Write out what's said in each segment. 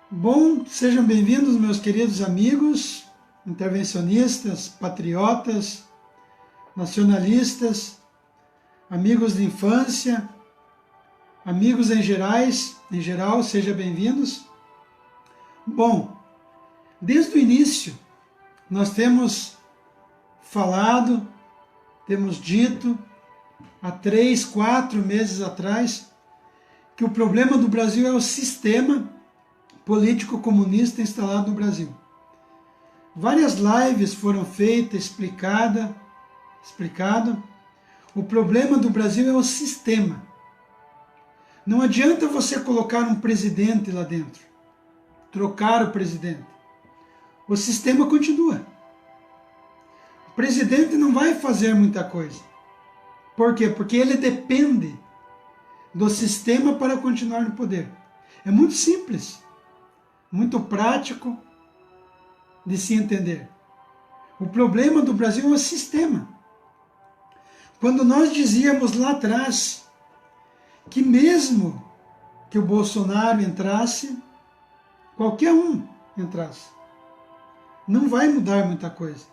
Bom, sejam bem-vindos, meus queridos amigos, intervencionistas, patriotas, nacionalistas, amigos de infância, amigos em geral, sejam bem-vindos. Bom, desde o início, nós temos falado, temos dito, há 3, 4 meses atrás, que o problema do Brasil é o sistema político comunista instalado no Brasil. Várias lives foram feitas, explicado. O problema do Brasil é o sistema. Não adianta você colocar um presidente lá dentro, trocar o presidente. O sistema continua. O presidente não vai fazer muita coisa. Por quê? Porque ele depende do sistema para continuar no poder. É muito simples, muito prático de se entender. O problema do Brasil é o sistema. Quando nós dizíamos lá atrás que mesmo que o Bolsonaro entrasse, qualquer um entrasse, não vai mudar muita coisa.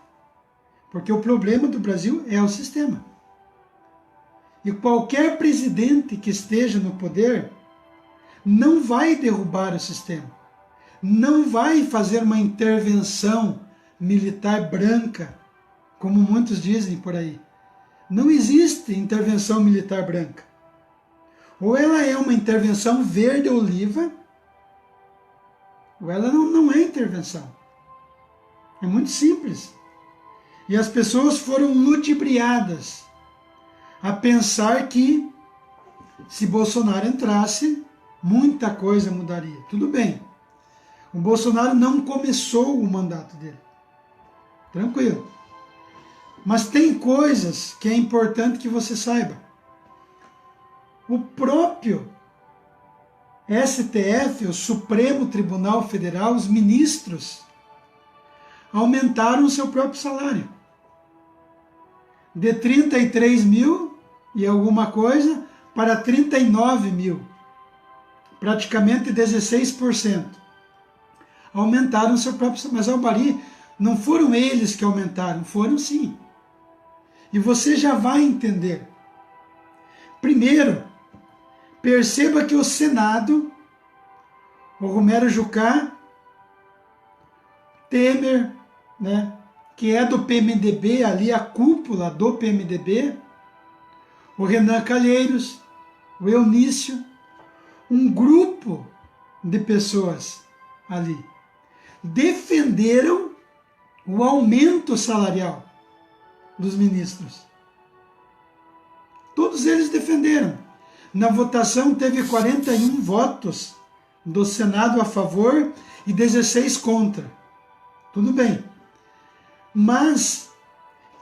Porque o problema do Brasil é o sistema. E qualquer presidente que esteja no poder não vai derrubar o sistema. Não vai fazer uma intervenção militar branca, como muitos dizem por aí. Não existe intervenção militar branca. Ou ela é uma intervenção verde-oliva, ou ela não é intervenção. É muito simples. E as pessoas foram ludibriadas a pensar que se Bolsonaro entrasse, muita coisa mudaria. Tudo bem. O Bolsonaro não começou o mandato dele. Tranquilo. Mas tem coisas que é importante que você saiba. O próprio STF, o Supremo Tribunal Federal, os ministros, aumentaram o seu próprio salário. De 33 mil e alguma coisa para 39 mil. Praticamente 16%. Aumentaram o seu próprio salário. Mas, Albari, não foram eles que aumentaram, foram sim. E você já vai entender. Primeiro, perceba que o Senado, o Romero Jucá, Temer, que é do PMDB, ali a cúpula do PMDB, o Renan Calheiros, o Eunício, um grupo de pessoas ali, defenderam o aumento salarial dos ministros. Todos eles defenderam. Na votação teve 41 votos do Senado a favor e 16 contra. Tudo bem. Mas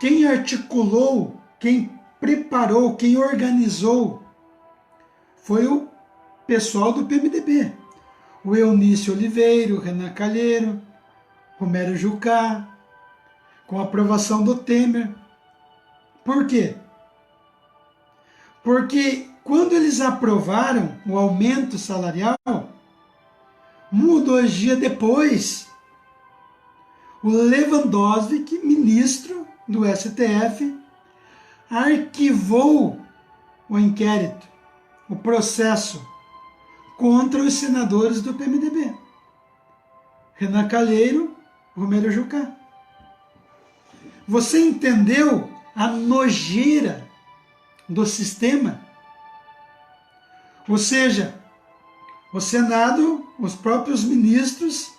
quem articulou, quem preparou, quem organizou foi o pessoal do PMDB. O Eunício Oliveira, o Renan Calheiro, Romero Jucá, com a aprovação do Temer. Por quê? Porque quando eles aprovaram o aumento salarial, 1 ou 2 dias depois, o Lewandowski, ministro do STF, arquivou o inquérito, o processo contra os senadores do PMDB. Renan Calheiro, Romero Jucá. Você entendeu a nojeira do sistema? Ou seja, o Senado, os próprios ministros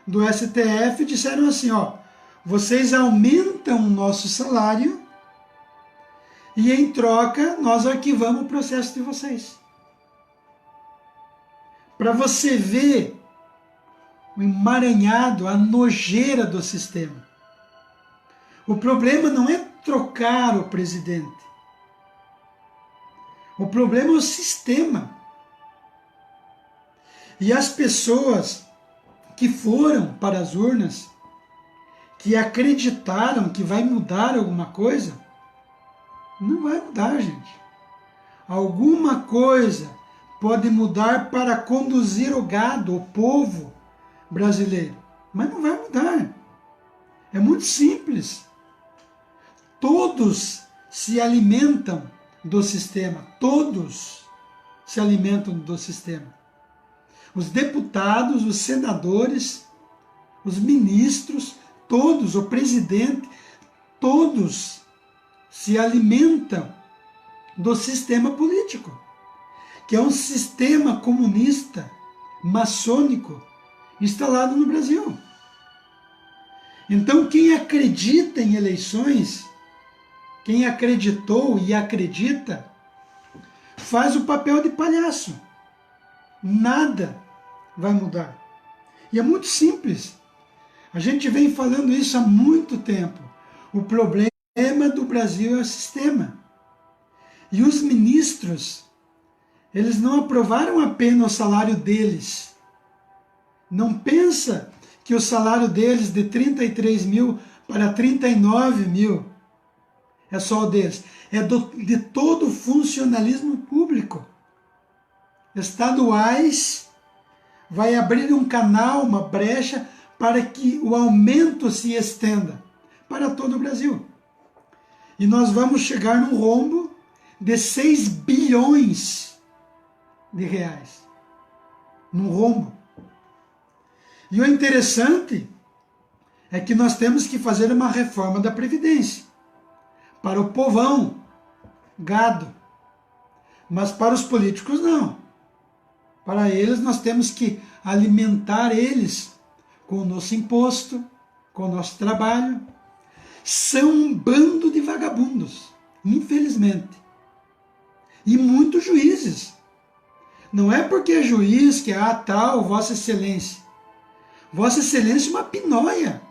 do STF disseram assim, vocês aumentam o nosso salário e em troca nós arquivamos o processo de vocês. Para você ver o emaranhado, a nojeira do sistema. O problema não é trocar o presidente. O problema é o sistema. E as pessoas que foram para as urnas, que acreditaram que vai mudar alguma coisa, não vai mudar, gente. Alguma coisa pode mudar para conduzir o gado, o povo, brasileiro. Mas não vai mudar. É muito simples. Todos se alimentam do sistema. Todos se alimentam do sistema. Os deputados, os senadores, os ministros, todos, o presidente, todos se alimentam do sistema político, que é um sistema comunista, maçônico, instalado no Brasil. Então, quem acredita em eleições, quem acreditou e acredita, faz o papel de palhaço. Nada vai mudar. E é muito simples. A gente vem falando isso há muito tempo. O problema do Brasil é o sistema. E os ministros, eles não aprovaram apenas o salário deles. Não pensa que o salário deles de 33 mil para 39 mil é só o deles. É de todo o funcionalismo público. Estaduais vai abrir um canal, uma brecha, para que o aumento se estenda para todo o Brasil. E nós vamos chegar num rombo de 6 bilhões de reais. Num rombo. E o interessante é que nós temos que fazer uma reforma da Previdência para o povão, gado. Mas para os políticos não. Para eles nós temos que alimentar eles com o nosso imposto, com o nosso trabalho. São um bando de vagabundos, infelizmente. E muitos juízes. Não é porque é juiz que é tal, Vossa Excelência. Vossa Excelência é uma pinóia,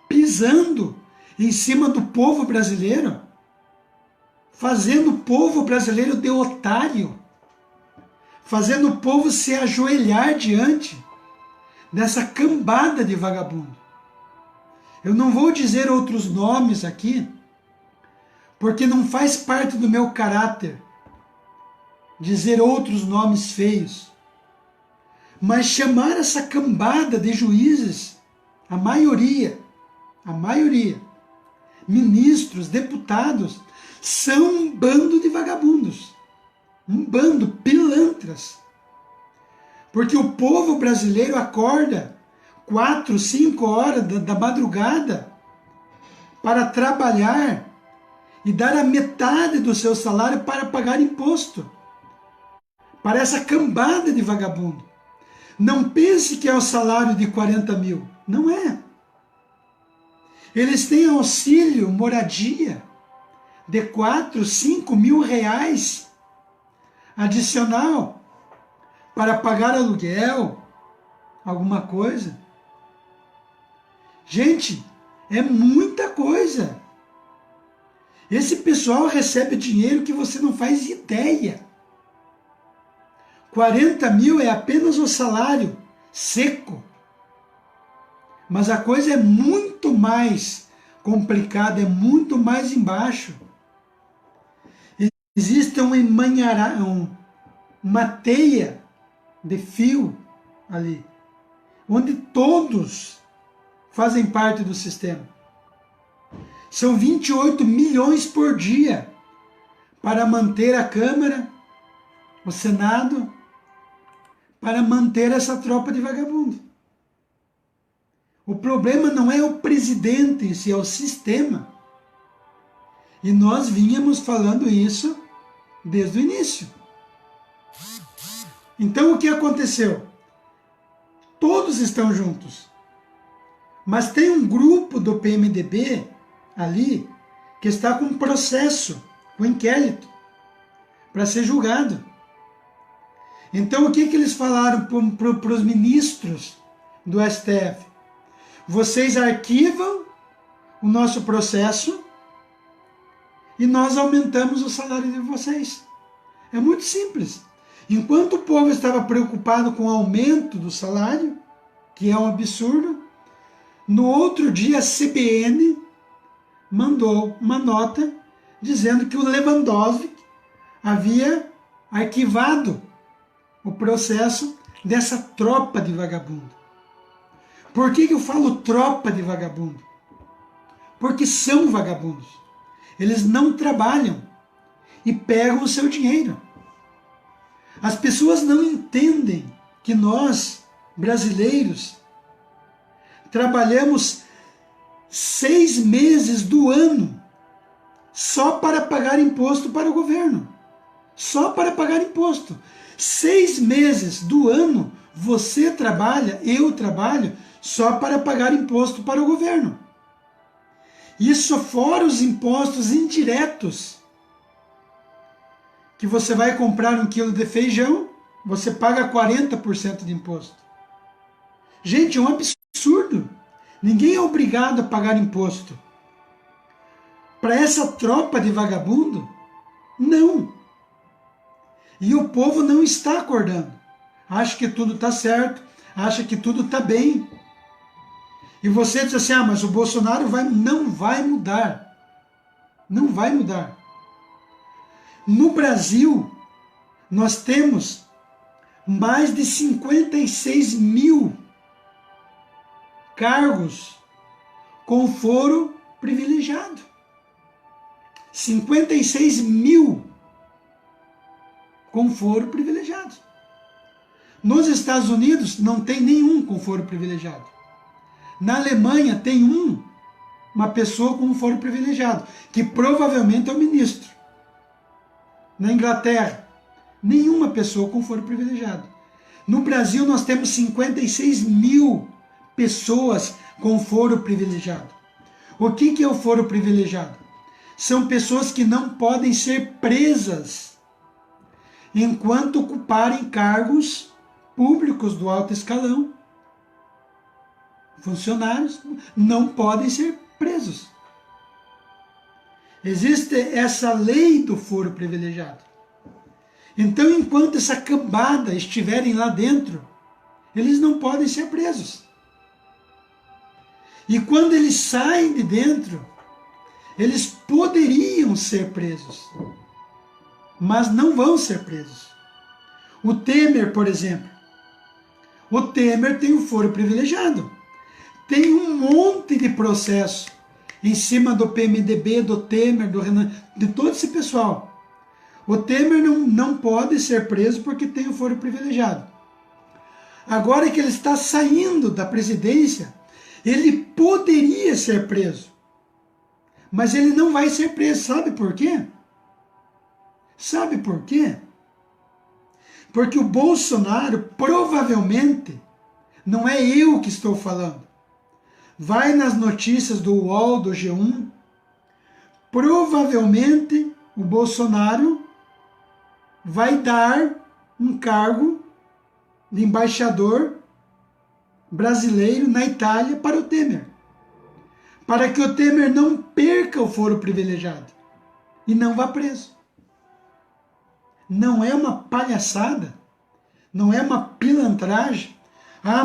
pisando em cima do povo brasileiro, fazendo o povo brasileiro de otário, fazendo o povo se ajoelhar diante dessa cambada de vagabundo. Eu não vou dizer outros nomes aqui, porque não faz parte do meu caráter dizer outros nomes feios. Mas chamar essa cambada de juízes, a maioria, ministros, deputados, são um bando de vagabundos, um bando pilantras. Porque o povo brasileiro acorda 4, 5 horas da madrugada para trabalhar e dar a metade do seu salário para pagar imposto para essa cambada de vagabundo. Não pense que é o salário de 40 mil. Não é. Eles têm auxílio, moradia, de 4, 5 mil reais adicional para pagar aluguel, alguma coisa. Gente, é muita coisa. Esse pessoal recebe dinheiro que você não faz ideia. 40 mil é apenas o salário seco. Mas a coisa é muito mais complicada, é muito mais embaixo. Existe uma teia de fio ali, onde todos fazem parte do sistema. São 28 milhões por dia para manter a Câmara, o Senado, para manter essa tropa de vagabundo. O problema não é o presidente em si, é o sistema. E nós vínhamos falando isso desde o início. Então o que aconteceu? Todos estão juntos. Mas tem um grupo do PMDB ali que está com um processo, com inquérito, para ser julgado. Então o que eles falaram para os ministros do STF? Vocês arquivam o nosso processo e nós aumentamos o salário de vocês. É muito simples. Enquanto o povo estava preocupado com o aumento do salário, que é um absurdo, no outro dia a CBN mandou uma nota dizendo que o Lewandowski havia arquivado o processo dessa tropa de vagabundo. Por que eu falo tropa de vagabundo? Porque são vagabundos. Eles não trabalham e pegam o seu dinheiro. As pessoas não entendem que nós, brasileiros, trabalhamos 6 meses do ano só para pagar imposto para o governo. Só para pagar imposto. 6 meses do ano você trabalha, eu trabalho, só para pagar imposto para o governo. Isso fora os impostos indiretos. Que você vai comprar 1 quilo de feijão, você paga 40% de imposto. Gente, é um absurdo. Ninguém é obrigado a pagar imposto. Para essa tropa de vagabundo, não. E o povo não está acordando. Acha que tudo está certo, acha que tudo está bem. E você diz assim, mas o Bolsonaro não vai mudar. Não vai mudar. No Brasil, nós temos mais de 56 mil cargos com foro privilegiado. 56 mil com foro privilegiado. Nos Estados Unidos não tem nenhum com foro privilegiado. Na Alemanha tem uma pessoa com foro privilegiado, que provavelmente é o ministro. Na Inglaterra, nenhuma pessoa com foro privilegiado. No Brasil nós temos 56 mil pessoas com foro privilegiado. O que é o foro privilegiado? São pessoas que não podem ser presas enquanto ocuparem cargos públicos do alto escalão. Funcionários não podem ser presos. Existe essa lei do foro privilegiado. Então, enquanto essa cambada estiverem lá dentro, eles não podem ser presos. E quando eles saem de dentro, eles poderiam ser presos, mas não vão ser presos. O Temer, por exemplo. O Temer tem um foro privilegiado. Tem um monte de processo em cima do PMDB, do Temer, do Renan, de todo esse pessoal. O Temer não pode ser preso porque tem o foro privilegiado. Agora que ele está saindo da presidência, ele poderia ser preso. Mas ele não vai ser preso. Sabe por quê? Sabe por quê? Porque o Bolsonaro, provavelmente, não é eu que estou falando. Vai nas notícias do UOL, do G1, provavelmente o Bolsonaro vai dar um cargo de embaixador brasileiro na Itália para o Temer. Para que o Temer não perca o foro privilegiado e não vá preso. Não é uma palhaçada, não é uma pilantragem.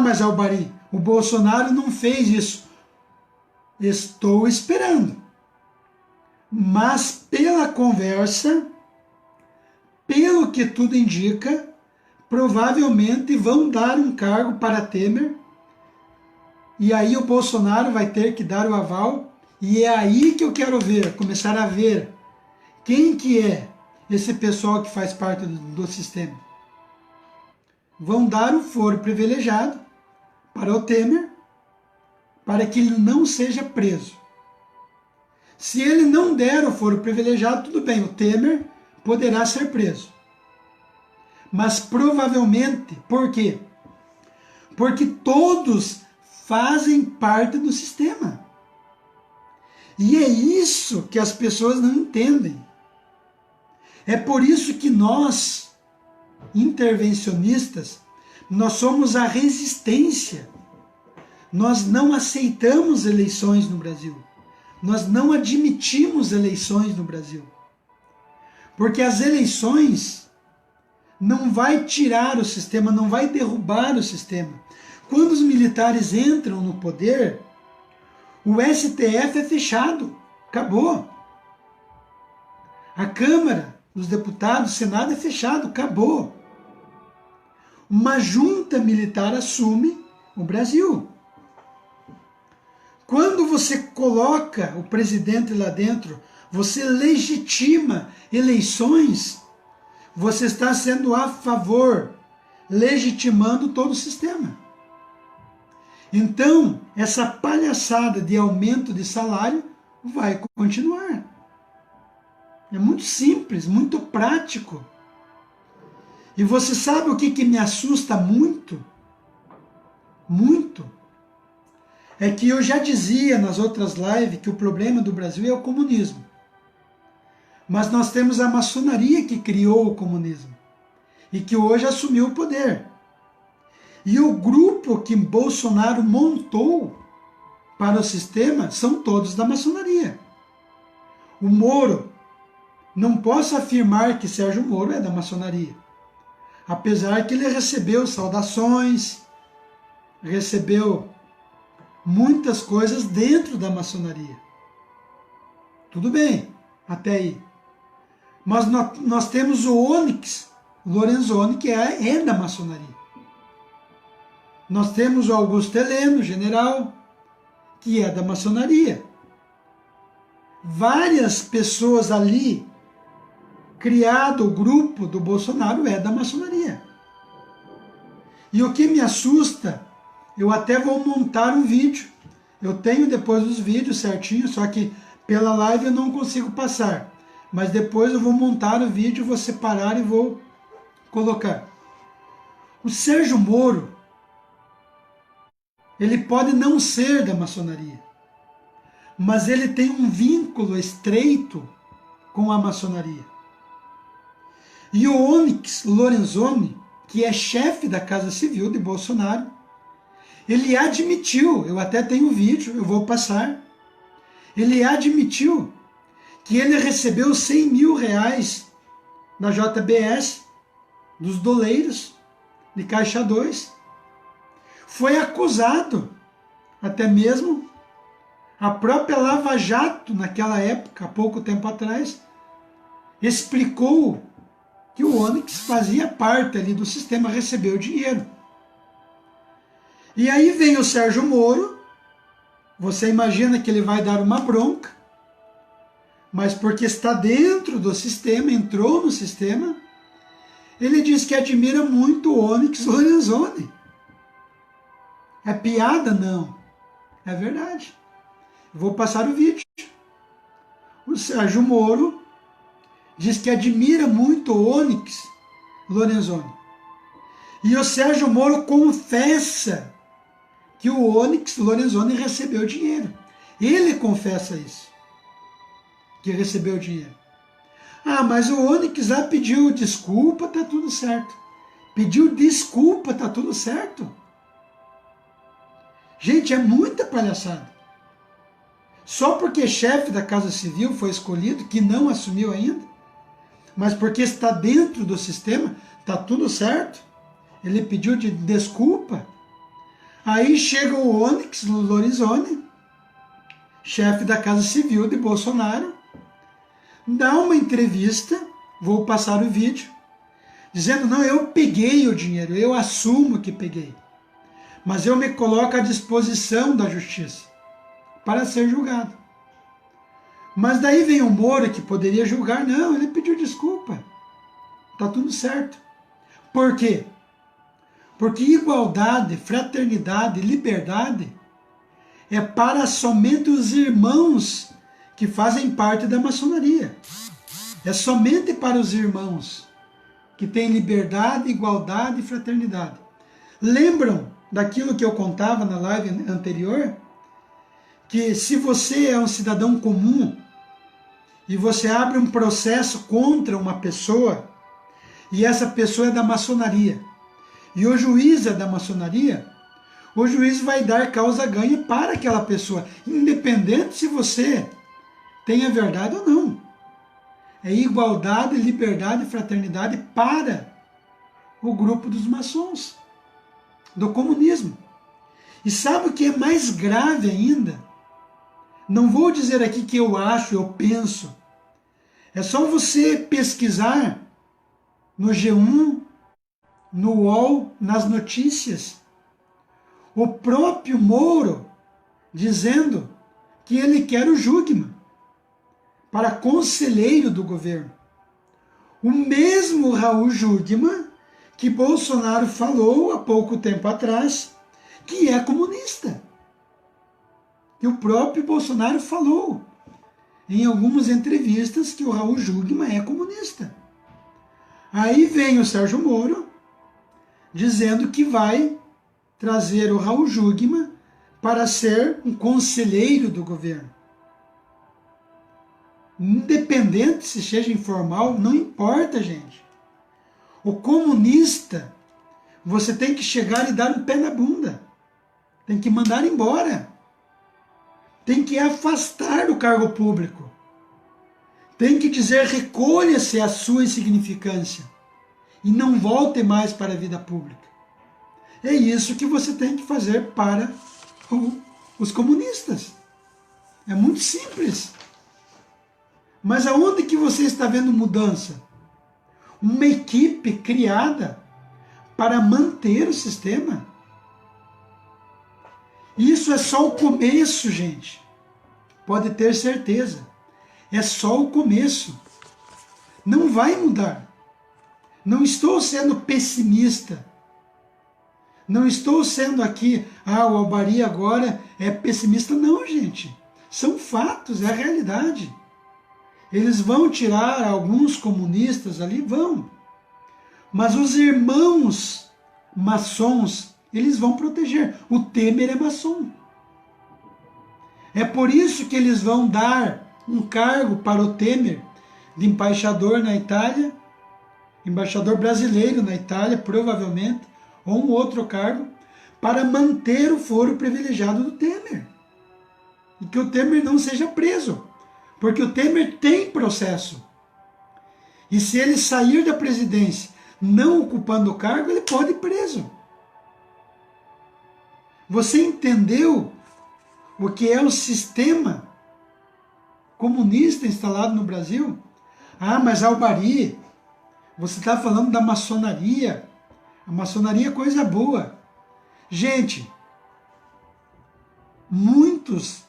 Mas Albari, o Bolsonaro não fez isso. Estou esperando. Mas pela conversa, pelo que tudo indica, provavelmente vão dar um cargo para Temer. E aí o Bolsonaro vai ter que dar o aval. E é aí que eu quero ver, começar a ver quem que é esse pessoal que faz parte do sistema. Vão dar um foro privilegiado para o Temer, para que ele não seja preso. Se ele não der o foro privilegiado, tudo bem, o Temer poderá ser preso. Mas provavelmente, por quê? Porque todos fazem parte do sistema. E é isso que as pessoas não entendem. É por isso que nós, intervencionistas, nós somos a resistência. Nós não aceitamos eleições no Brasil. Nós não admitimos eleições no Brasil. Porque as eleições não vai tirar o sistema, não vai derrubar o sistema. Quando os militares entram no poder, o STF é fechado. Acabou. A Câmara dos Deputados, o Senado é fechado. Acabou. Uma junta militar assume o Brasil. Quando você coloca o presidente lá dentro, você legitima eleições, você está sendo a favor, legitimando todo o sistema. Então, essa palhaçada de aumento de salário vai continuar. É muito simples, muito prático. E você sabe o que me assusta muito? Muito. É que eu já dizia nas outras lives que o problema do Brasil é o comunismo. Mas nós temos a maçonaria que criou o comunismo e que hoje assumiu o poder. E o grupo que Bolsonaro montou para o sistema são todos da maçonaria. O Moro, não posso afirmar que Sérgio Moro é da maçonaria. Apesar que ele recebeu saudações, recebeu muitas coisas dentro da maçonaria. Tudo bem, até aí. Mas nós temos o Onyx Lorenzoni, que é da maçonaria. Nós temos o Augusto Heleno, general, que é da maçonaria. Várias pessoas ali, criado o grupo do Bolsonaro, é da maçonaria. E o que me assusta, eu até vou montar um vídeo. Eu tenho depois os vídeos certinho, só que pela live eu não consigo passar. Mas depois eu vou montar o vídeo, vou separar e vou colocar. O Sérgio Moro, ele pode não ser da maçonaria, mas ele tem um vínculo estreito com a maçonaria. E o Onyx Lorenzoni, que é chefe da Casa Civil de Bolsonaro, ele admitiu, eu até tenho um vídeo, eu vou passar, ele admitiu que ele recebeu 100 mil reais da JBS, dos doleiros, de Caixa 2, foi acusado, até mesmo a própria Lava Jato, naquela época, há pouco tempo atrás, explicou que o Onyx fazia parte ali do sistema, recebeu dinheiro. E aí vem o Sérgio Moro, você imagina que ele vai dar uma bronca, mas porque está dentro do sistema, entrou no sistema, ele diz que admira muito o Onyx Lorenzoni. É piada? Não. É verdade. Vou passar o vídeo. O Sérgio Moro diz que admira muito o Onyx Lorenzoni. E o Sérgio Moro confessa que o Onyx Lorenzoni recebeu dinheiro. Ele confessa isso, que recebeu dinheiro. Ah, mas o Onyx já pediu desculpa, tá tudo certo. Pediu desculpa, tá tudo certo. Gente, é muita palhaçada. Só porque chefe da Casa Civil foi escolhido, que não assumiu ainda, mas porque está dentro do sistema, tá tudo certo. Ele pediu de desculpa. Aí chega o Onyx Lorenzoni, chefe da Casa Civil de Bolsonaro, dá uma entrevista, vou passar o vídeo, dizendo, não, eu peguei o dinheiro, eu assumo que peguei, mas eu me coloco à disposição da justiça para ser julgado. Mas daí vem o Moro, que poderia julgar, não, ele pediu desculpa, está tudo certo. Por quê? Porque igualdade, fraternidade, liberdade é para somente os irmãos que fazem parte da maçonaria. É somente para os irmãos que têm liberdade, igualdade e fraternidade. Lembram daquilo que eu contava na live anterior? Que se você é um cidadão comum e você abre um processo contra uma pessoa e essa pessoa é da maçonaria e o juiz é da maçonaria, o juiz vai dar causa-ganha para aquela pessoa, independente se você tem a verdade ou não. É igualdade, liberdade e fraternidade para o grupo dos maçons, do comunismo. E sabe o que é mais grave ainda? Não vou dizer aqui que eu acho, eu penso. É só você pesquisar no G1, no UOL, nas notícias. O próprio Moro dizendo que ele quer o Jugman para conselheiro do governo. O mesmo Raul Jugman que Bolsonaro falou há pouco tempo atrás que é comunista. E o próprio Bolsonaro falou em algumas entrevistas que o Raul Jugman é comunista. Aí vem o Sérgio Moro dizendo que vai trazer o Raul Jugman para ser um conselheiro do governo. Independente se seja informal, não importa, gente. O comunista, você tem que chegar e dar um pé na bunda. Tem que mandar embora. Tem que afastar do cargo público. Tem que dizer, recolha-se a sua insignificância e não volte mais para a vida pública. É isso que você tem que fazer para os comunistas. É muito simples. Mas aonde que você está vendo mudança? Uma equipe criada para manter o sistema. Isso é só o começo, gente. Pode ter certeza. É só o começo. Não vai mudar. Não estou sendo pessimista. Não estou sendo aqui, o Albari agora é pessimista. Não, gente. São fatos, é a realidade. Eles vão tirar alguns comunistas ali? Vão. Mas os irmãos maçons, eles vão proteger. O Temer é maçom. É por isso que eles vão dar um cargo para o Temer de embaixador na Itália, embaixador brasileiro na Itália, provavelmente, ou um outro cargo, para manter o foro privilegiado do Temer. E que o Temer não seja preso. Porque o Temer tem processo. E se ele sair da presidência não ocupando o cargo, ele pode ir preso. Você entendeu o que é o sistema comunista instalado no Brasil? Mas Albari, você está falando da maçonaria. A maçonaria é coisa boa. Gente, muitos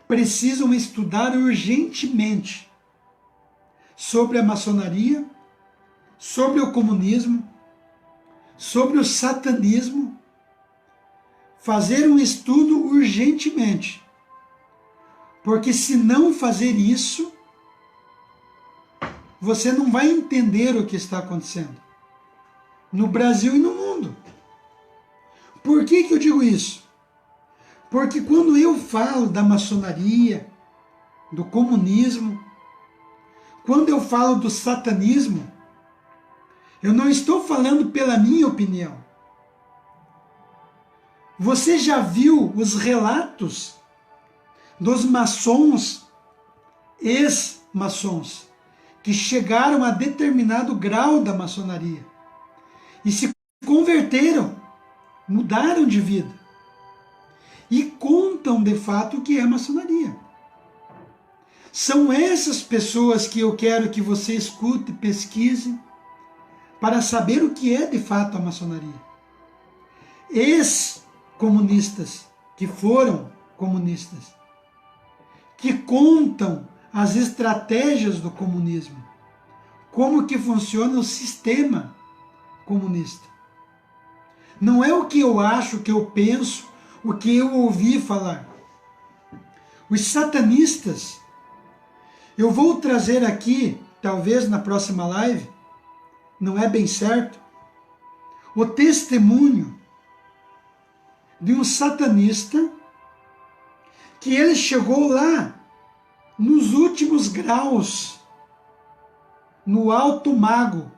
precisam estudar urgentemente sobre a maçonaria, sobre o comunismo, sobre o satanismo, fazer um estudo urgentemente. Porque se não fazer isso, você não vai entender o que está acontecendo no Brasil e no mundo. Por que eu digo isso? Porque quando eu falo da maçonaria, do comunismo, quando eu falo do satanismo, eu não estou falando pela minha opinião. Você já viu os relatos dos maçons, ex-maçons, que chegaram a determinado grau da maçonaria e se converteram, mudaram de vida e contam de fato o que é maçonaria. São essas pessoas que eu quero que você escute, pesquise, para saber o que é de fato a maçonaria. Ex-comunistas, que foram comunistas, que contam as estratégias do comunismo, como que funciona o sistema comunista. Não é o que eu acho, o que eu penso, o que eu ouvi falar. Os satanistas, eu vou trazer aqui, talvez na próxima live, não é bem certo, o testemunho de um satanista que ele chegou lá nos últimos graus, no alto mago,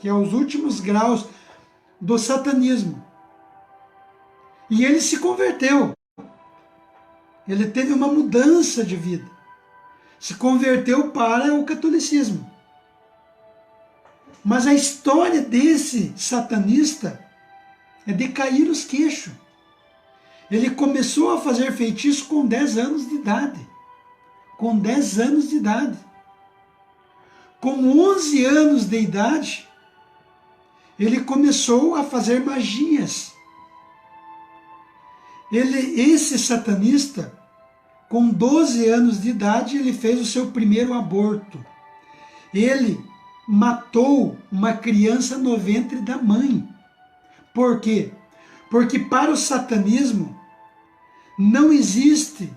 que é os últimos graus do satanismo. E ele se converteu. Ele teve uma mudança de vida. Se converteu para o catolicismo. Mas a história desse satanista é de cair os queixos. Ele começou a fazer feitiço com 10 anos de idade. Com 10 anos de idade. Com 11 anos de idade, ele começou a fazer magias. Esse satanista, com 12 anos de idade, ele fez o seu primeiro aborto. Ele matou uma criança no ventre da mãe. Por quê? Porque para o satanismo não existe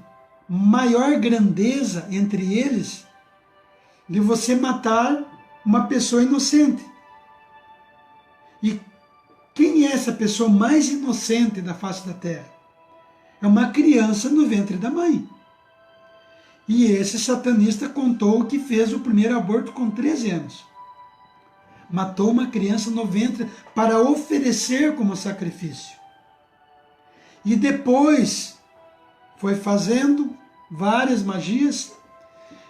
maior grandeza entre eles de você matar uma pessoa inocente. E quem é essa pessoa mais inocente da face da terra? É uma criança no ventre da mãe. E esse satanista contou que fez o primeiro aborto com 13 anos. Matou uma criança no ventre para oferecer como sacrifício. E depois foi fazendo várias magias.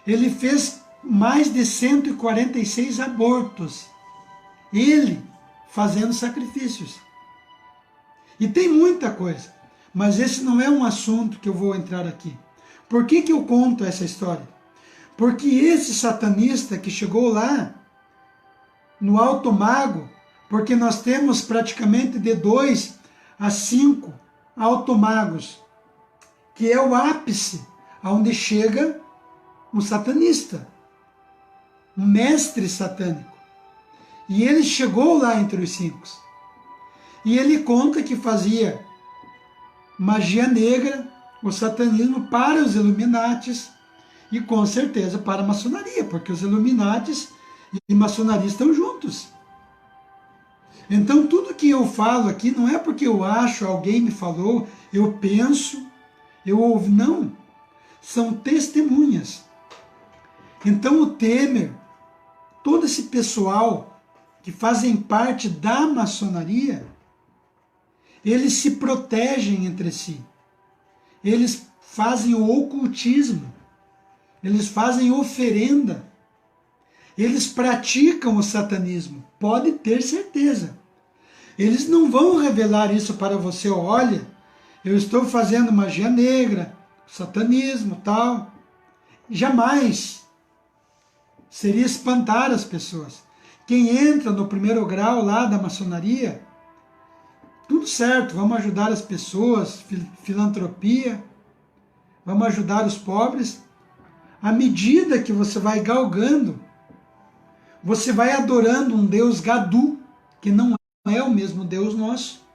Ele fez mais de 146 abortos. Ele fazendo sacrifícios. E tem muita coisa, mas esse não é um assunto que eu vou entrar aqui. Por que eu conto essa história? Porque esse satanista que chegou lá no alto mago, porque nós temos praticamente de 2 a 5 altomagos, que é o ápice aonde chega um satanista, um mestre satânico. E ele chegou lá entre os 5. E ele conta que fazia magia negra, o satanismo, para os Illuminatis e com certeza para a maçonaria, porque os Illuminatis e maçonaria estão juntos. Então tudo que eu falo aqui não é porque eu acho, alguém me falou, eu penso, eu ouvi, não. São testemunhas. Então o Temer, todo esse pessoal que fazem parte da maçonaria, eles se protegem entre si. Eles fazem o ocultismo. Eles fazem oferenda. Eles praticam o satanismo. Pode ter certeza. Eles não vão revelar isso para você. Olha, eu estou fazendo magia negra, satanismo, tal. Jamais. Seria espantar as pessoas. Quem entra no primeiro grau lá da maçonaria, tudo certo, vamos ajudar as pessoas, filantropia, vamos ajudar os pobres. À medida que você vai galgando, você vai adorando um Deus gadu, que não é o mesmo Deus nosso.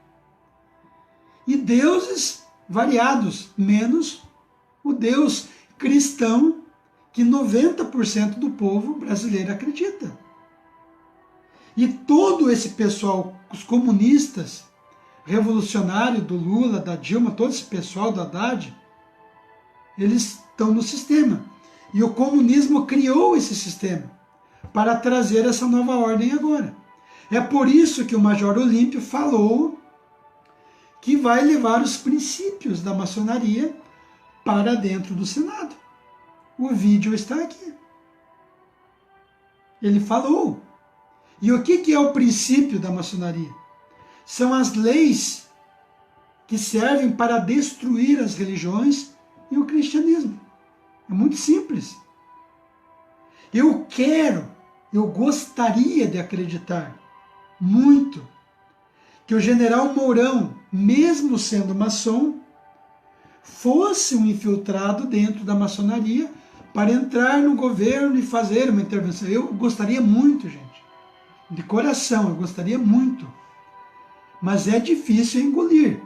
E deuses variados, menos o Deus cristão que 90% do povo brasileiro acredita. E todo esse pessoal, os comunistas, revolucionário do Lula, da Dilma, todo esse pessoal da Haddad, eles estão no sistema. E o comunismo criou esse sistema para trazer essa nova ordem agora. É por isso que o Major Olímpio falou que vai levar os princípios da maçonaria para dentro do Senado. O vídeo está aqui. Ele falou. E o que é o princípio da maçonaria? São as leis que servem para destruir as religiões e o cristianismo. É muito simples. Eu gostaria de acreditar muito que o general Mourão, mesmo sendo maçom, fosse um infiltrado dentro da maçonaria para entrar no governo e fazer uma intervenção. Eu gostaria muito, gente. De coração, eu gostaria muito. Mas é difícil engolir.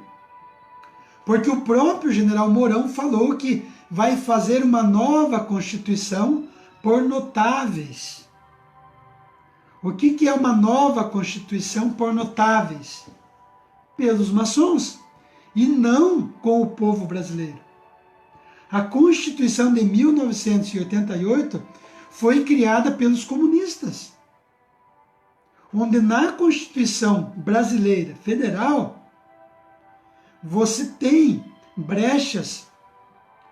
Porque o próprio general Mourão falou que vai fazer uma nova Constituição por notáveis. O que é uma nova Constituição por notáveis? Pelos maçons, e não com o povo brasileiro. A Constituição de 1988 foi criada pelos comunistas, onde na Constituição brasileira federal você tem brechas,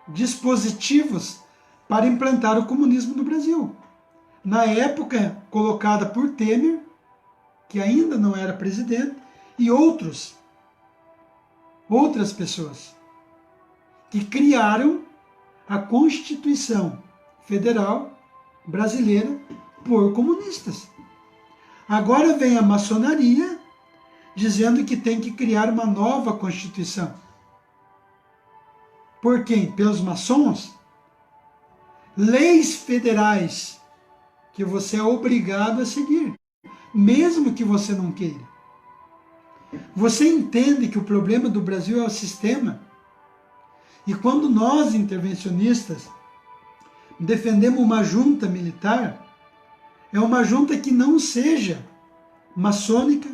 dispositivos para implantar o comunismo no Brasil. Na época colocada por Temer, que ainda não era presidente, e outras pessoas que criaram a Constituição Federal brasileira por comunistas. Agora vem a maçonaria dizendo que tem que criar uma nova Constituição. Por quem? Pelos maçons? Leis federais que você é obrigado a seguir, mesmo que você não queira. Você entende que o problema do Brasil é o sistema? E quando nós, intervencionistas, defendemos uma junta militar, é uma junta que não seja maçônica,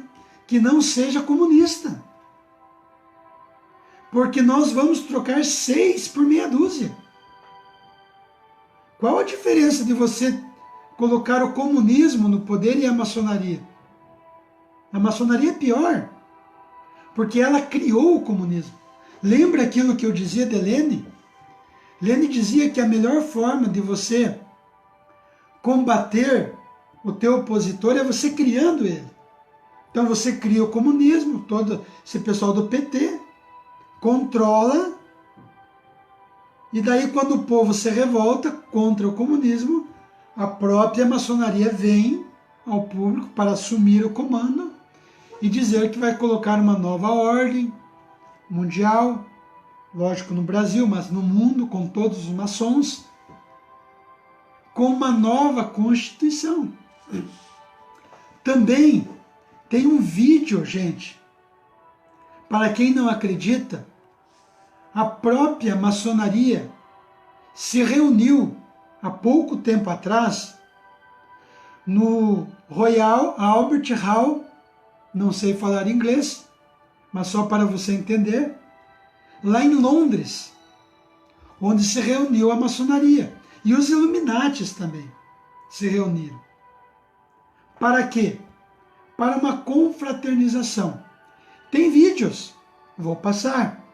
que não seja comunista. Porque nós vamos trocar 6 por meia dúzia. Qual a diferença de você colocar o comunismo no poder e a maçonaria? A maçonaria é pior, porque ela criou o comunismo. Lembra aquilo que eu dizia de Lenin? Lenin dizia que a melhor forma de você combater o teu opositor é você criando ele. Então você cria o comunismo, todo esse pessoal do PT controla, e daí quando o povo se revolta contra o comunismo, a própria maçonaria vem ao público para assumir o comando e dizer que vai colocar uma nova ordem mundial, lógico no Brasil, mas no mundo, com todos os maçons, com uma nova Constituição. Também tem um vídeo, gente, para quem não acredita, a própria maçonaria se reuniu há pouco tempo atrás no Royal Albert Hall, não sei falar inglês, mas só para você entender, lá em Londres, onde se reuniu a maçonaria. E os Illuminatis também se reuniram. Para quê? Para uma confraternização. Tem vídeos, vou passar.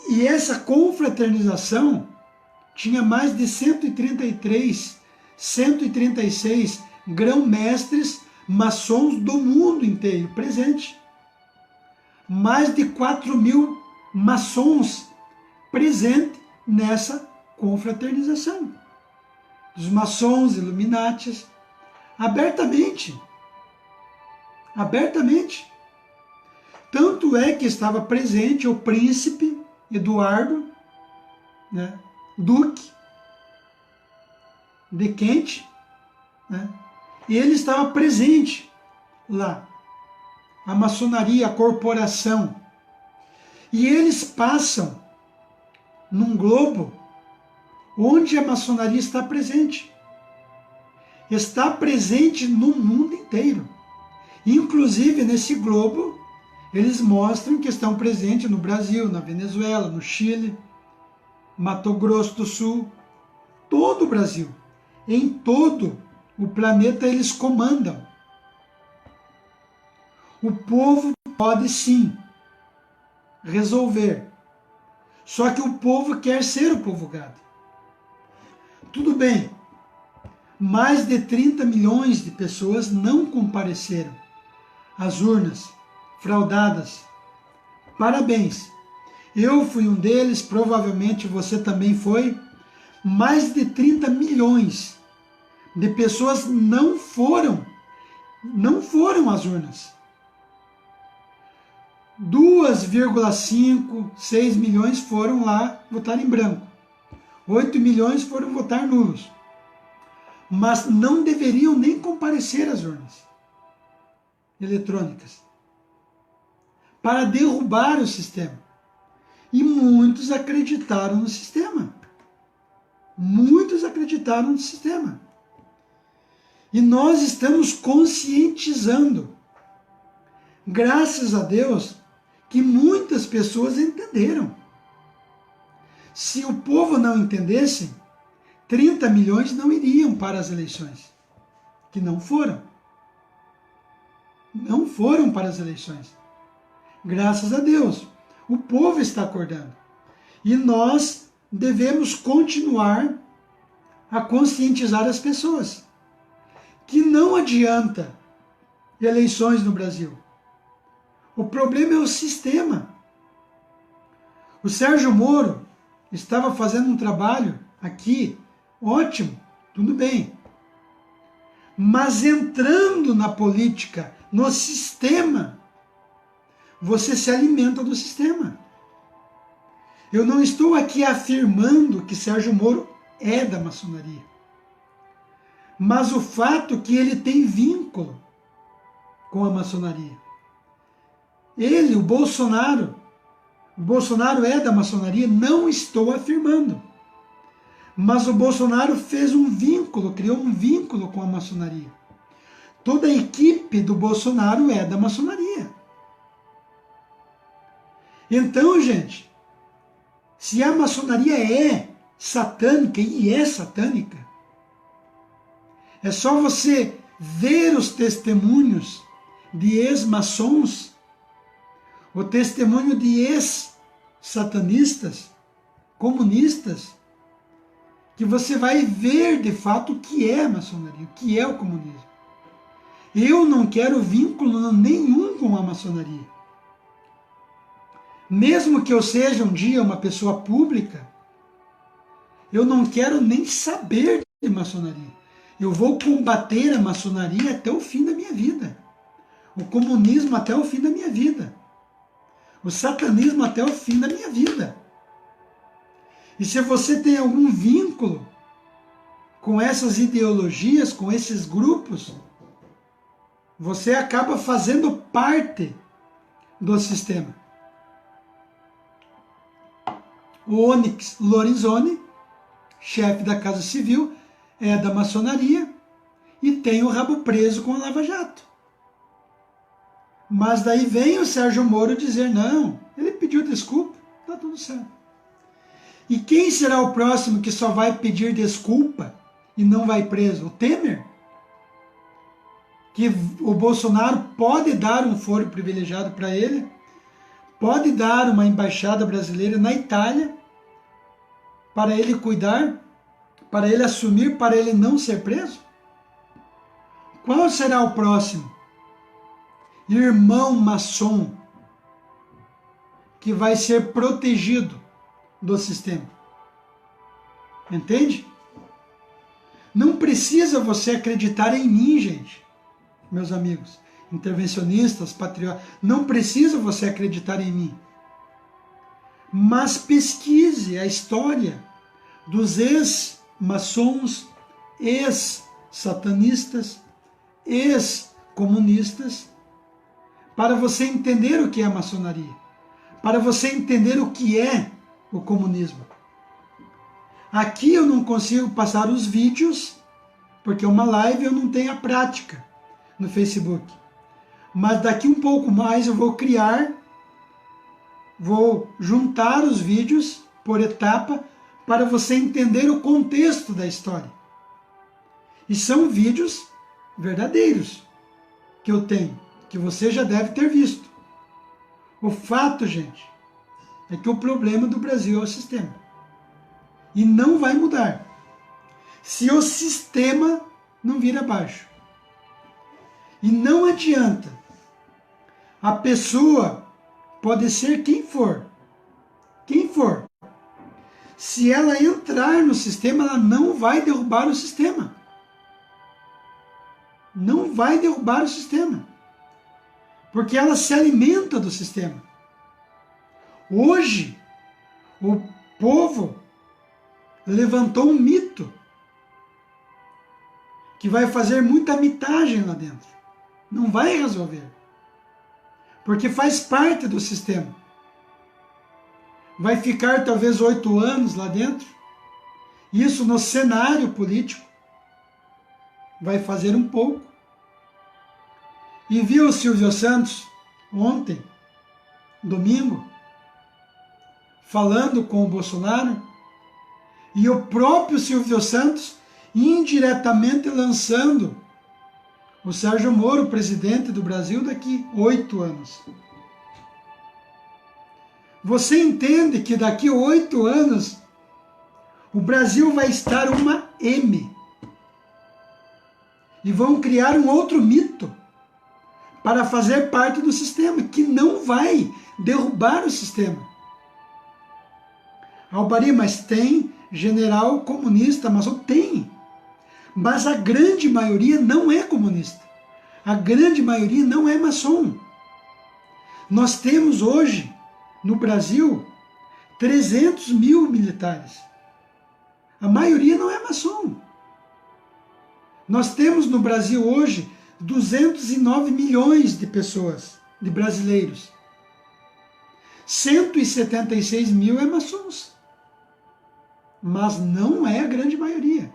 E essa confraternização tinha mais de 136 grão-mestres maçons do mundo inteiro presente. Mais de 4.000 maçons presentes nessa confraternização. Dos maçons, Illuminatis, abertamente. Abertamente. Tanto é que estava presente o príncipe Eduardo, né, Duque de Kent, né, e ele estava presente lá. A maçonaria, a corporação. E eles passam num globo onde a maçonaria está presente. Está presente no mundo inteiro. Inclusive, nesse globo, eles mostram que estão presentes no Brasil, na Venezuela, no Chile, Mato Grosso do Sul, todo o Brasil. Em todo o planeta eles comandam. O povo pode sim resolver. Só que o povo quer ser o povo gado. Tudo bem, mais de 30 milhões de pessoas não compareceram às urnas, fraudadas. Parabéns. Eu fui um deles, provavelmente você também foi. Mais de 30 milhões de pessoas não foram às urnas. 2,5, 6 milhões foram lá votar em branco. 8 milhões foram votar nulos. Mas não deveriam nem comparecer às urnas eletrônicas para derrubar o sistema. E muitos acreditaram no sistema. Muitos acreditaram no sistema. E nós estamos conscientizando. Graças a Deus que muitas pessoas entenderam. Se o povo não entendesse, 30 milhões não iriam para as eleições. Que não foram. Não foram para as eleições. Graças a Deus. O povo está acordando. E nós devemos continuar a conscientizar as pessoas. Que não adianta eleições no Brasil. O problema é o sistema. O Sérgio Moro estava fazendo um trabalho aqui, ótimo, tudo bem. Mas entrando na política, no sistema, você se alimenta do sistema. Eu não estou aqui afirmando que Sérgio Moro é da maçonaria, mas o fato que ele tem vínculo com a maçonaria. Ele, o Bolsonaro é da maçonaria, não estou afirmando. Mas o Bolsonaro fez um vínculo, criou um vínculo com a maçonaria. Toda a equipe do Bolsonaro é da maçonaria. Então, gente, se a maçonaria é satânica, e é satânica, é só você ver os testemunhos de ex-maçons, o testemunho de ex-satanistas, comunistas, que você vai ver de fato o que é a maçonaria, o que é o comunismo. Eu não quero vínculo nenhum com a maçonaria. Mesmo que eu seja um dia uma pessoa pública, eu não quero nem saber de maçonaria. Eu vou combater a maçonaria até o fim da minha vida. O comunismo até o fim da minha vida. O satanismo até o fim da minha vida. E se você tem algum vínculo com essas ideologias, com esses grupos, você acaba fazendo parte do sistema. O Onyx Lorenzoni, chefe da Casa Civil, é da maçonaria e tem o rabo preso com a Lava Jato. Mas daí vem o Sérgio Moro dizer, não, ele pediu desculpa, está tudo certo. E quem será o próximo que só vai pedir desculpa e não vai preso? O Temer? Que o Bolsonaro pode dar um foro privilegiado para ele, pode dar uma embaixada brasileira na Itália para ele cuidar, para ele assumir, para ele não ser preso? Qual será o próximo irmão maçom que vai ser protegido do sistema? Entende? Não precisa você acreditar em mim, gente, meus amigos, intervencionistas, patriotas, não precisa você acreditar em mim. Mas pesquise a história dos ex-maçons, ex-satanistas, ex-comunistas, para você entender o que é a maçonaria, para você entender o que é o comunismo. Aqui eu não consigo passar os vídeos, porque uma live eu não tenho a prática no Facebook. Mas daqui um pouco mais eu vou juntar os vídeos por etapa para você entender o contexto da história. E são vídeos verdadeiros que eu tenho, que você já deve ter visto. O fato, gente, é que o problema do Brasil é o sistema. E não vai mudar se o sistema não vir abaixo. E não adianta. A pessoa pode ser quem for. Quem for. Se ela entrar no sistema, ela não vai derrubar o sistema. Não vai derrubar o sistema. Porque ela se alimenta do sistema. Hoje, o povo levantou um mito que vai fazer muita mitagem lá dentro. Não vai resolver. Porque faz parte do sistema. Vai ficar talvez 8 anos lá dentro. Isso no cenário político vai fazer um pouco. E viu o Silvio Santos ontem, domingo, falando com o Bolsonaro, e o próprio Silvio Santos indiretamente lançando o Sérgio Moro, presidente do Brasil, daqui 8 anos. Você entende que daqui 8 anos o Brasil vai estar uma M. E vão criar um outro mito para fazer parte do sistema, que não vai derrubar o sistema. Albari, mas tem general comunista, mas tem. Mas a grande maioria não é comunista. A grande maioria não é maçom. Nós temos hoje, no Brasil, 300 mil militares. A maioria não é maçom. Nós temos no Brasil hoje 209 milhões de pessoas, de brasileiros. 176 mil é maçons. Mas não é a grande maioria.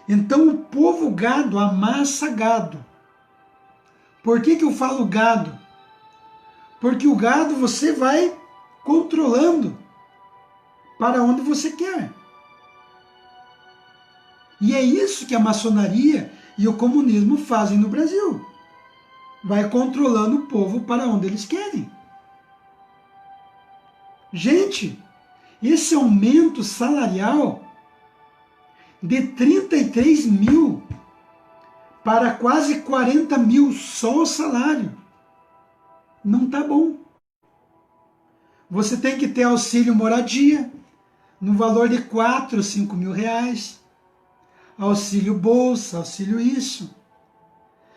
Então o povo gado amassa gado. Por que eu falo gado? Porque o gado você vai controlando para onde você quer. E é isso que a maçonaria e o comunismo fazem no Brasil. Vai controlando o povo para onde eles querem. Gente, esse aumento salarial de 33 mil para quase 40 mil só o salário não está bom. Você tem que ter auxílio moradia no valor de 4, 5 mil reais. Auxílio bolsa, auxílio isso.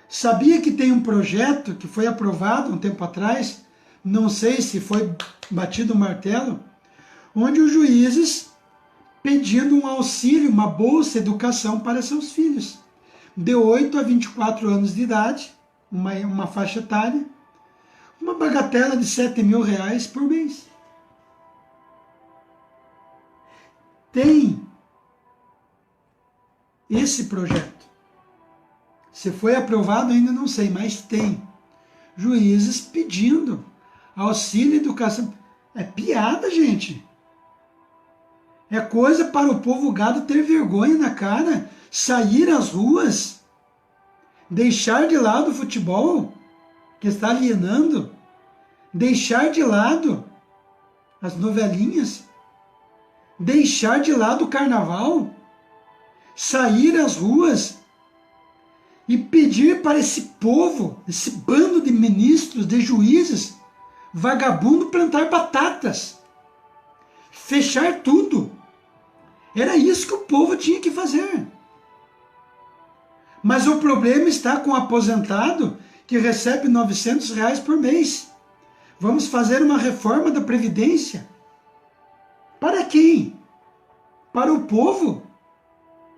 Sabia que tem um projeto que foi aprovado um tempo atrás, não sei se foi batido o martelo, onde os juízes pedindo um auxílio, uma bolsa educação para seus filhos, de 8 a 24 anos de idade, uma faixa etária, uma bagatela de 7 mil reais por mês. Tem esse projeto. Se foi aprovado ainda não sei, mas tem juízes pedindo auxílio educação. É piada, gente. É coisa para o povo gado ter vergonha na cara, sair às ruas, deixar de lado o futebol, que está alienando, deixar de lado as novelinhas, deixar de lado o carnaval, sair às ruas e pedir para esse povo, esse bando de ministros, de juízes, vagabundo, plantar batatas, fechar tudo. Era isso que o povo tinha que fazer. Mas o problema está com o aposentado que recebe 900 reais por mês. Vamos fazer uma reforma da Previdência. Para quem? Para o povo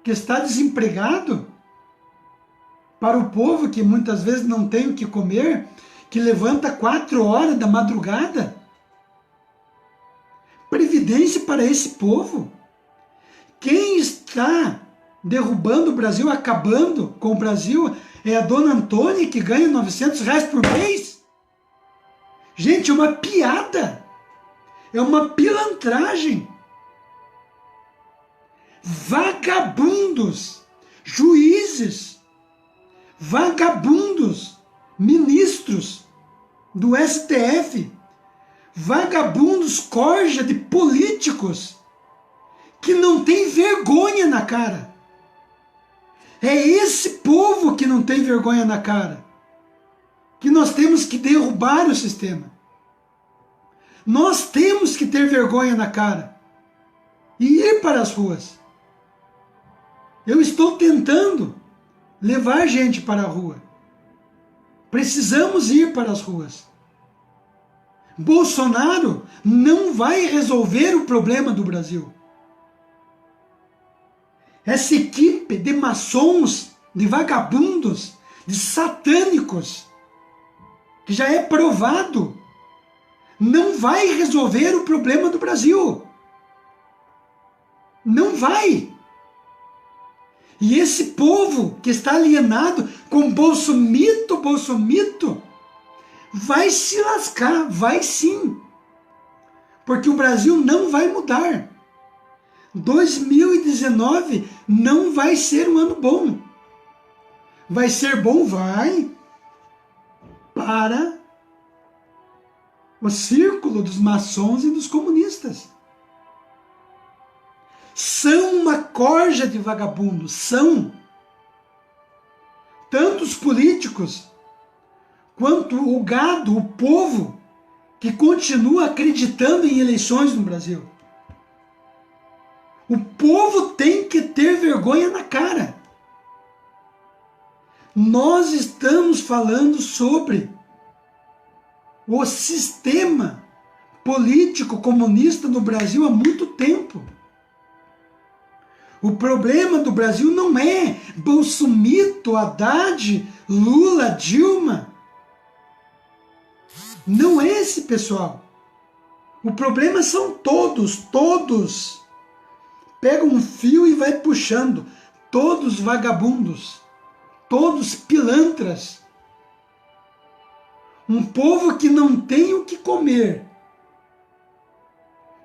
que está desempregado? Para o povo que muitas vezes não tem o que comer, que levanta 4 horas da madrugada? Previdência para esse povo? Quem está derrubando o Brasil, acabando com o Brasil, é a dona Antônia, que ganha 900 reais por mês? Gente, é uma piada. É uma pilantragem. Vagabundos, juízes, vagabundos, ministros do STF, vagabundos, corja de políticos que não tem vergonha na cara. É esse povo que não tem vergonha na cara que nós temos que derrubar o sistema. Nós temos que ter vergonha na cara e ir para as ruas. Eu estou tentando levar gente para a rua. Precisamos ir para as ruas. Bolsonaro não vai resolver o problema do Brasil. Essa equipe de maçons, de vagabundos, de satânicos, que já é provado, não vai resolver o problema do Brasil. Não vai. E esse povo que está alienado com bolsomito, vai se lascar, vai sim. Porque o Brasil não vai mudar. 2019 não vai ser um ano bom. Vai ser bom, vai, para o círculo dos maçons e dos comunistas. São uma corja de vagabundos, são. Tanto os políticos, quanto o gado, o povo, que continua acreditando em eleições no Brasil. O povo tem que ter vergonha na cara. Nós estamos falando sobre o sistema político comunista no Brasil há muito tempo. O problema do Brasil não é Bolsonaro, Haddad, Lula, Dilma. Não é esse, pessoal. O problema são todos. Pega um fio e vai puxando. Todos vagabundos. Todos pilantras. Um povo que não tem o que comer.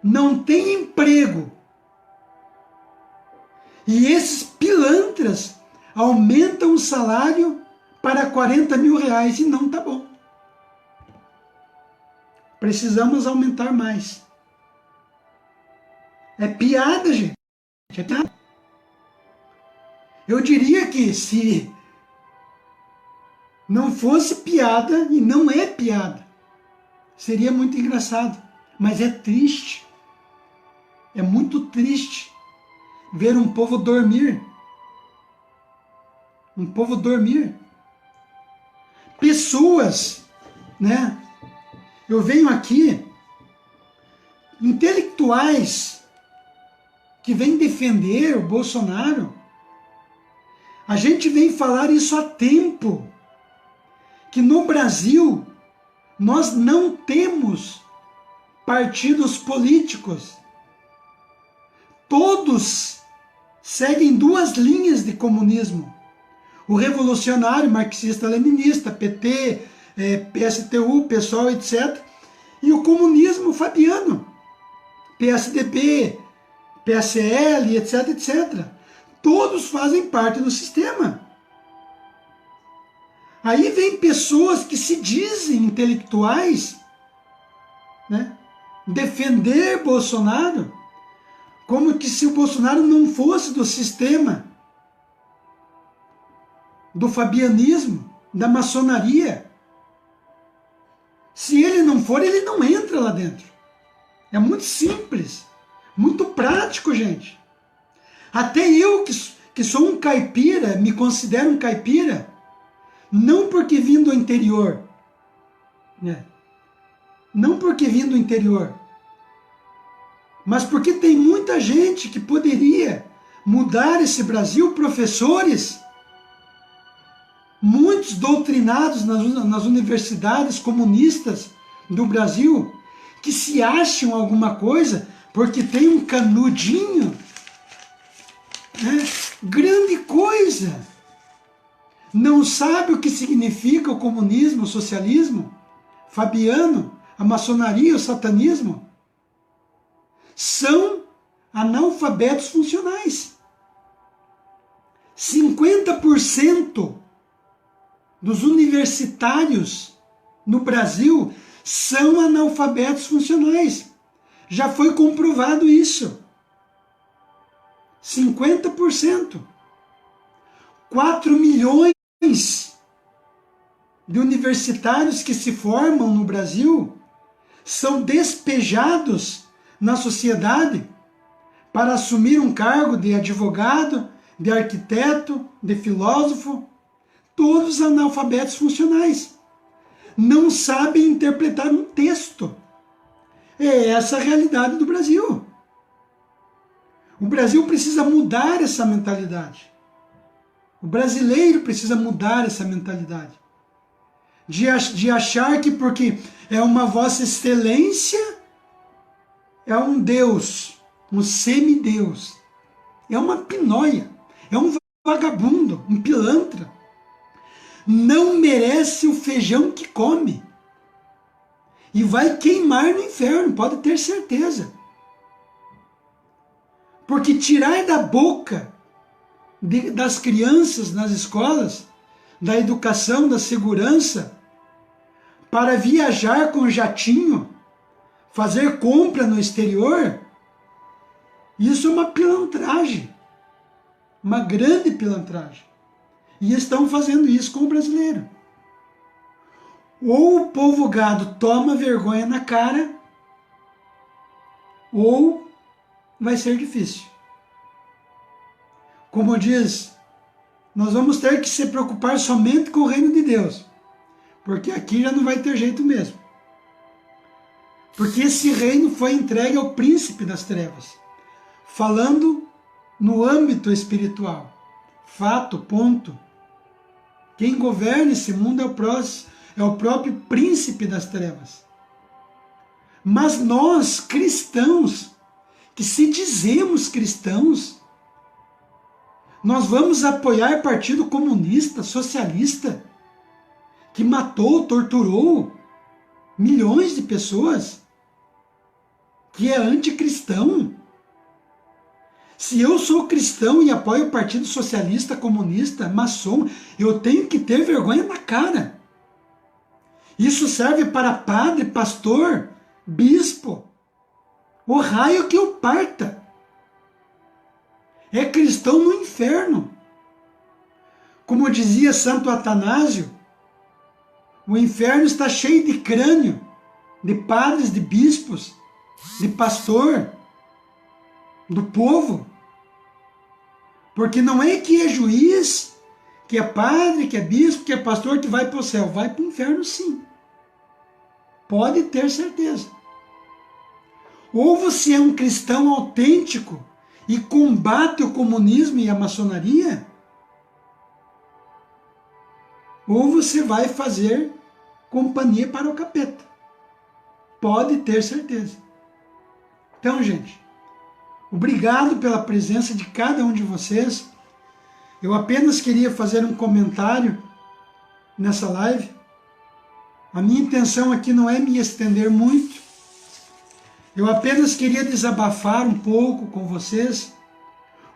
Não tem emprego. E esses pilantras aumentam o salário para 40 mil reais e não tá bom. Precisamos aumentar mais. É piada, gente. É piada. Eu diria que se não fosse piada, e não é piada, seria muito engraçado. Mas é triste. É muito triste ver um povo dormir. Um povo dormir. Pessoas, né? Eu venho aqui, intelectuais que vêm defender o Bolsonaro. A gente vem falar isso há tempo, que no Brasil nós não temos partidos políticos. Todos seguem duas linhas de comunismo. O revolucionário, marxista-leninista, PT, PSTU, PSOL, etc. E o comunismo fabiano, PSDB, PSL, etc, etc. Todos fazem parte do sistema. Aí vem pessoas que se dizem intelectuais, né, defender Bolsonaro, como que se o Bolsonaro não fosse do sistema, do fabianismo, da maçonaria. Se ele não for, ele não entra lá dentro. É muito simples, muito prático, gente. Até eu, que sou um caipira, me considero um caipira, não porque vim do interior, né? Não porque vim do interior, mas porque tem muita gente que poderia mudar esse Brasil, professores, muitos doutrinados nas universidades comunistas do Brasil, que se acham alguma coisa porque tem um canudinho, né? Grande coisa. Não sabe o que significa o comunismo, o socialismo, fabiano, a maçonaria, o satanismo. São analfabetos funcionais. 50% dos universitários no Brasil são analfabetos funcionais. Já foi comprovado isso. 50%. 4 milhões de universitários que se formam no Brasil são despejados na sociedade para assumir um cargo de advogado, de arquiteto, de filósofo, todos analfabetos funcionais. Não sabem interpretar um texto. É essa a realidade do Brasil. O Brasil precisa mudar essa mentalidade. O brasileiro precisa mudar essa mentalidade. De achar que porque é uma vossa excelência, é um Deus, um semideus. É uma pinóia, é um vagabundo, um pilantra. Não merece o feijão que come. E vai queimar no inferno, pode ter certeza. Porque tirar da boca das crianças nas escolas, da educação, da segurança, para viajar com jatinho, fazer compra no exterior, isso é uma pilantragem, uma grande pilantragem. E estão fazendo isso com o brasileiro. Ou o povo gado toma vergonha na cara, ou vai ser difícil. Como diz, nós vamos ter que se preocupar somente com o reino de Deus, porque aqui já não vai ter jeito mesmo. Porque esse reino foi entregue ao príncipe das trevas. Falando no âmbito espiritual. Fato, ponto. Quem governa esse mundo é o próprio príncipe das trevas. Mas nós, cristãos, que se dizemos cristãos, nós vamos apoiar partido comunista, socialista, que matou, torturou milhões de pessoas, que é anticristão. Se eu sou cristão e apoio o partido socialista, comunista, maçom, eu tenho que ter vergonha na cara. Isso serve para padre, pastor, bispo, o raio que o parta. É cristão no inferno. Como dizia Santo Atanásio, o inferno está cheio de crânio, de padres, de bispos, de pastor, do povo. Porque não é que é juiz, que é padre, que é bispo, que é pastor, que vai para o céu. Vai para o inferno sim. Pode ter certeza. Ou você é um cristão autêntico e combate o comunismo e a maçonaria, ou você vai fazer companhia para o capeta. Pode ter certeza. Então, gente, obrigado pela presença de cada um de vocês. Eu apenas queria fazer um comentário nessa live. A minha intenção aqui não é me estender muito. Eu apenas queria desabafar um pouco com vocês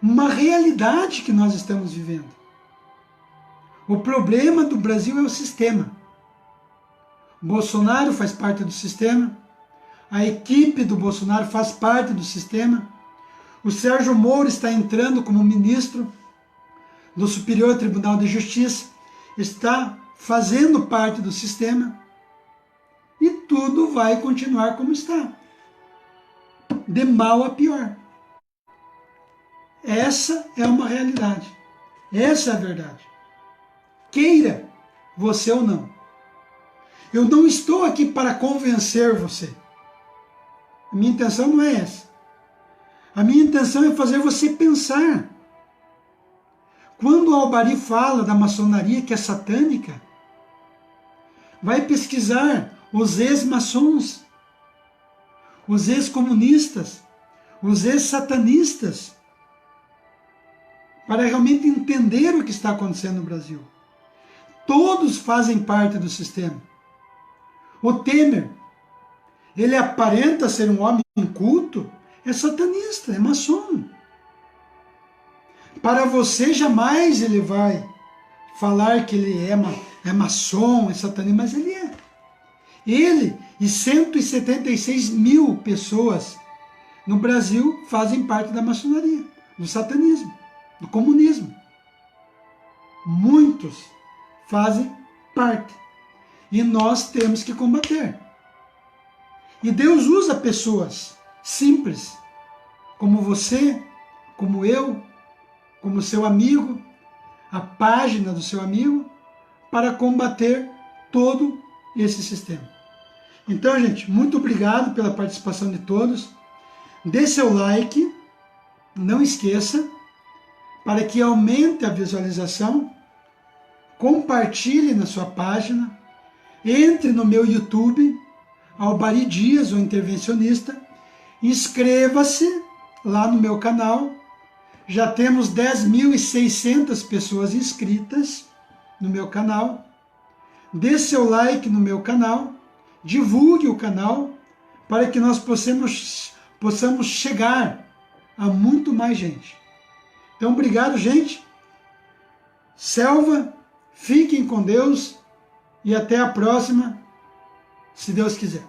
uma realidade que nós estamos vivendo. O problema do Brasil é o sistema. O Bolsonaro faz parte do sistema. A equipe do Bolsonaro faz parte do sistema. O Sérgio Moro está entrando como ministro do Superior Tribunal de Justiça. Está fazendo parte do sistema. E tudo vai continuar como está. De mal a pior. Essa é uma realidade. Essa é a verdade. Queira você ou não. Eu não estou aqui para convencer você. A minha intenção não é essa. A minha intenção é fazer você pensar. Quando o Albari fala da maçonaria que é satânica, vai pesquisar os ex-maçons, os ex-comunistas, os ex-satanistas, para realmente entender o que está acontecendo no Brasil. Todos fazem parte do sistema. O Temer, ele aparenta ser um homem culto, é satanista, é maçom. Para você, jamais ele vai falar que ele é maçom, é satanista, mas ele é. Ele e 176 mil pessoas no Brasil fazem parte da maçonaria, do satanismo, do comunismo. Muitos fazem parte. E nós temos que combater. E Deus usa pessoas simples, como você, como eu, como seu amigo, a página do seu amigo, para combater todo esse sistema. Então, gente, muito obrigado pela participação de todos. Dê seu like, não esqueça, para que aumente a visualização. Compartilhe na sua página. Entre no meu YouTube, Albari Dias, o Intervencionista. Inscreva-se lá no meu canal. Já temos 10.600 pessoas inscritas no meu canal. Dê seu like no meu canal. Divulgue o canal para que nós possamos chegar a muito mais gente. Então, obrigado, gente. Selva, fiquem com Deus e até a próxima, se Deus quiser.